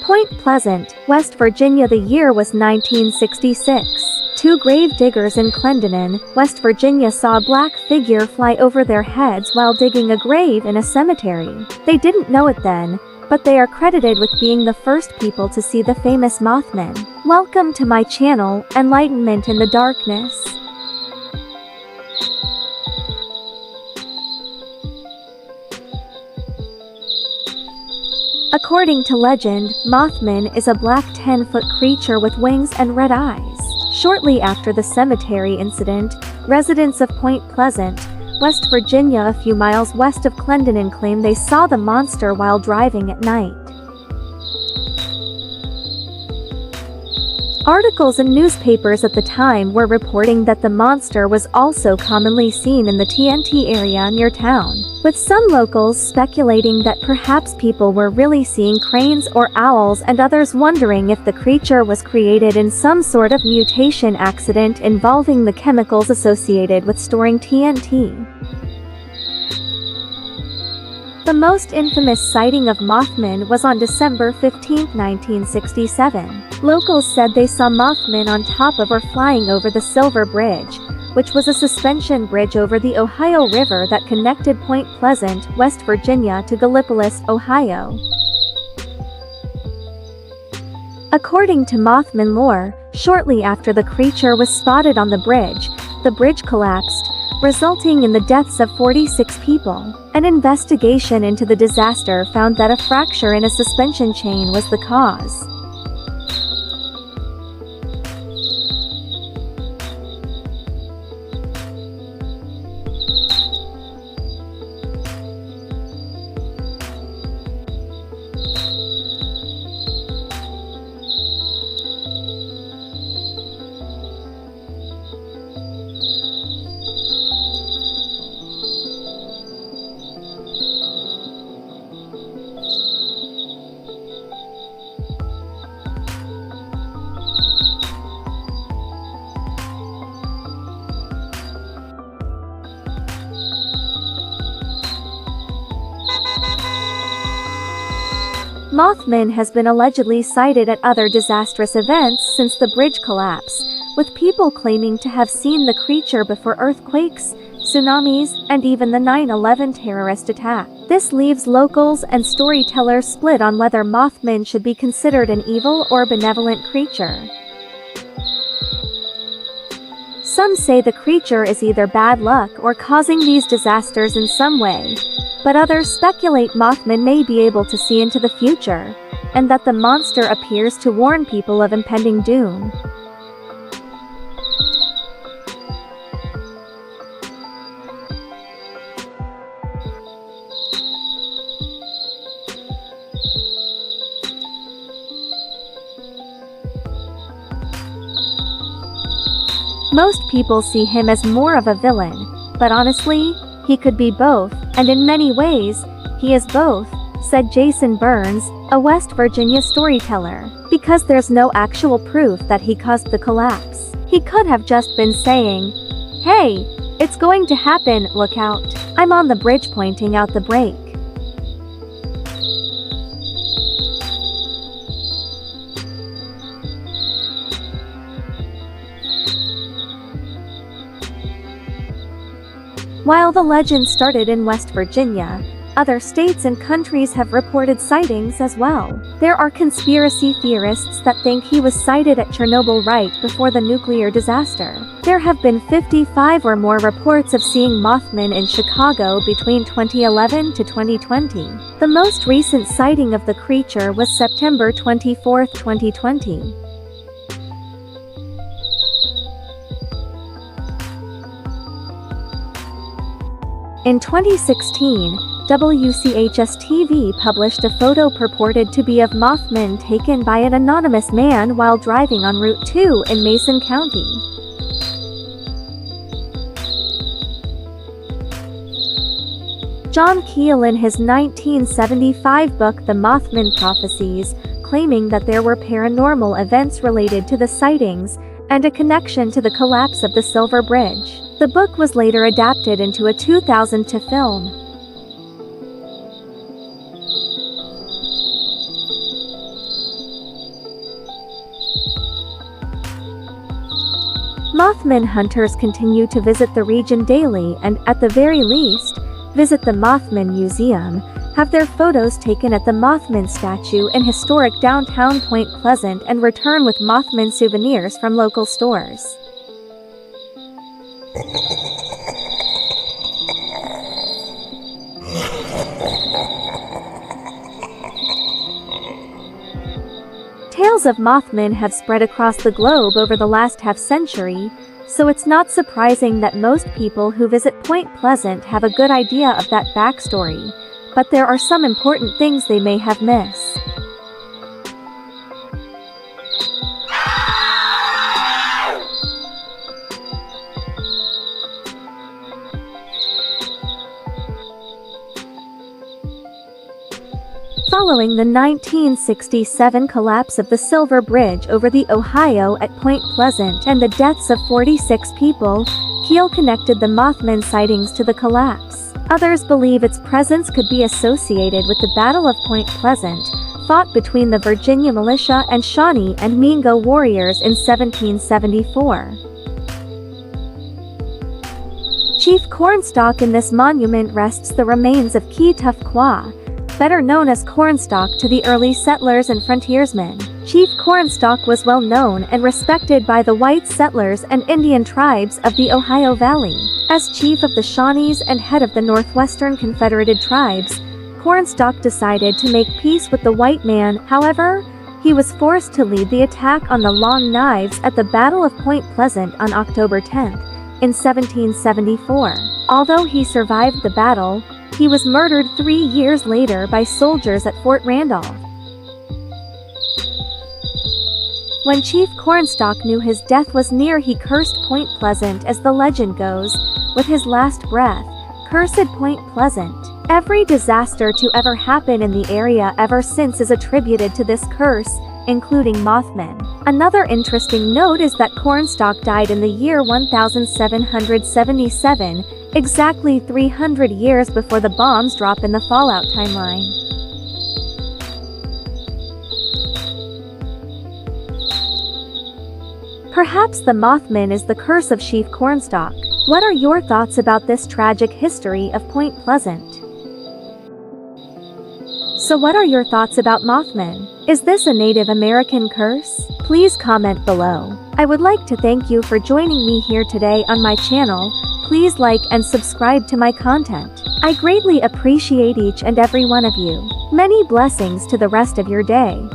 Point Pleasant, West Virginia. The year was 1966. Two grave diggers in Clendenin, West Virginia saw a black figure fly over their heads while digging a grave in a cemetery. They didn't know it then, but they are credited with being the first people to see the famous Mothman. Welcome to my channel, Enlightenment in the Darkness. According to legend, Mothman is a black 10-foot creature with wings and red eyes. Shortly after the cemetery incident, residents of Point Pleasant, West Virginia, a few miles west of Clendenin, claim they saw the monster while driving at night. Articles in newspapers at the time were reporting that the monster was also commonly seen in the TNT area near town, with some locals speculating that perhaps people were really seeing cranes or owls and others wondering if the creature was created in some sort of mutation accident involving the chemicals associated with storing TNT. The most infamous sighting of Mothman was on December 15, 1967. Locals said they saw Mothman on top of or flying over the Silver Bridge, which was a suspension bridge over the Ohio River that connected Point Pleasant, West Virginia to Gallipolis, Ohio. According to Mothman lore, shortly after the creature was spotted on the bridge collapsed, resulting in the deaths of 46 people. An investigation into the disaster found that a fracture in a suspension chain was the cause. Mothman has been allegedly sighted at other disastrous events since the bridge collapse, with people claiming to have seen the creature before earthquakes, tsunamis, and even the 9/11 terrorist attack. This leaves locals and storytellers split on whether Mothman should be considered an evil or benevolent creature. Some say the creature is either bad luck or causing these disasters in some way, but others speculate Mothman may be able to see into the future, and that the monster appears to warn people of impending doom. Most people see him as more of a villain, but honestly, he could be both, and in many ways, he is both, said Jason Burns, a West Virginia storyteller. Because there's no actual proof that he caused the collapse. He could have just been saying, "Hey, it's going to happen, look out. I'm on the bridge," pointing out the break. While the legend started in West Virginia, other states and countries have reported sightings as well. There are conspiracy theorists that think he was sighted at Chernobyl right before the nuclear disaster. There have been 55 or more reports of seeing Mothman in Chicago between 2011 to 2020. The most recent sighting of the creature was September 24, 2020. In 2016, WCHS-TV published a photo purported to be of Mothman taken by an anonymous man while driving on Route 2 in Mason County. John Keel in his 1975 book The Mothman Prophecies, claiming that there were paranormal events related to the sightings, and a connection to the collapse of the Silver Bridge. The book was later adapted into a 2002 film. Mothman hunters continue to visit the region daily and, at the very least, visit the Mothman Museum, have their photos taken at the Mothman statue in historic downtown Point Pleasant, and return with Mothman souvenirs from local stores. Tales of Mothman have spread across the globe over the last half-century, so it's not surprising that most people who visit Point Pleasant have a good idea of that backstory, but there are some important things they may have missed. Following the 1967 collapse of the Silver Bridge over the Ohio at Point Pleasant and the deaths of 46 people, Keel connected the Mothman sightings to the collapse. Others believe its presence could be associated with the Battle of Point Pleasant, fought between the Virginia militia and Shawnee and Mingo warriors in 1774. Chief Cornstalk. In this monument rests the remains of Keetough Qua, better known as Cornstalk to the early settlers and frontiersmen. Chief Cornstalk was well known and respected by the white settlers and Indian tribes of the Ohio Valley. As chief of the Shawnees and head of the Northwestern Confederated Tribes, Cornstalk decided to make peace with the white man. However, he was forced to lead the attack on the Long Knives at the Battle of Point Pleasant on October 10, in 1774. Although he survived the battle, he was murdered 3 years later by soldiers at Fort Randolph. When Chief Cornstalk knew his death was near, he cursed Point Pleasant. As the legend goes, with his last breath, "Cursed Point Pleasant." Every disaster to ever happen in the area ever since is attributed to this curse, including Mothman. Another interesting note is that Cornstalk died in the year 1777, exactly 300 years before the bombs drop in the Fallout timeline. Perhaps the Mothman is the curse of Chief Cornstalk. What are your thoughts about this tragic history of Point Pleasant? So what are your thoughts about Mothman? Is this a Native American curse? Please comment below. I would like to thank you for joining me here today on my channel. Please like and subscribe to my content. I greatly appreciate each and every one of you. Many blessings to the rest of your day.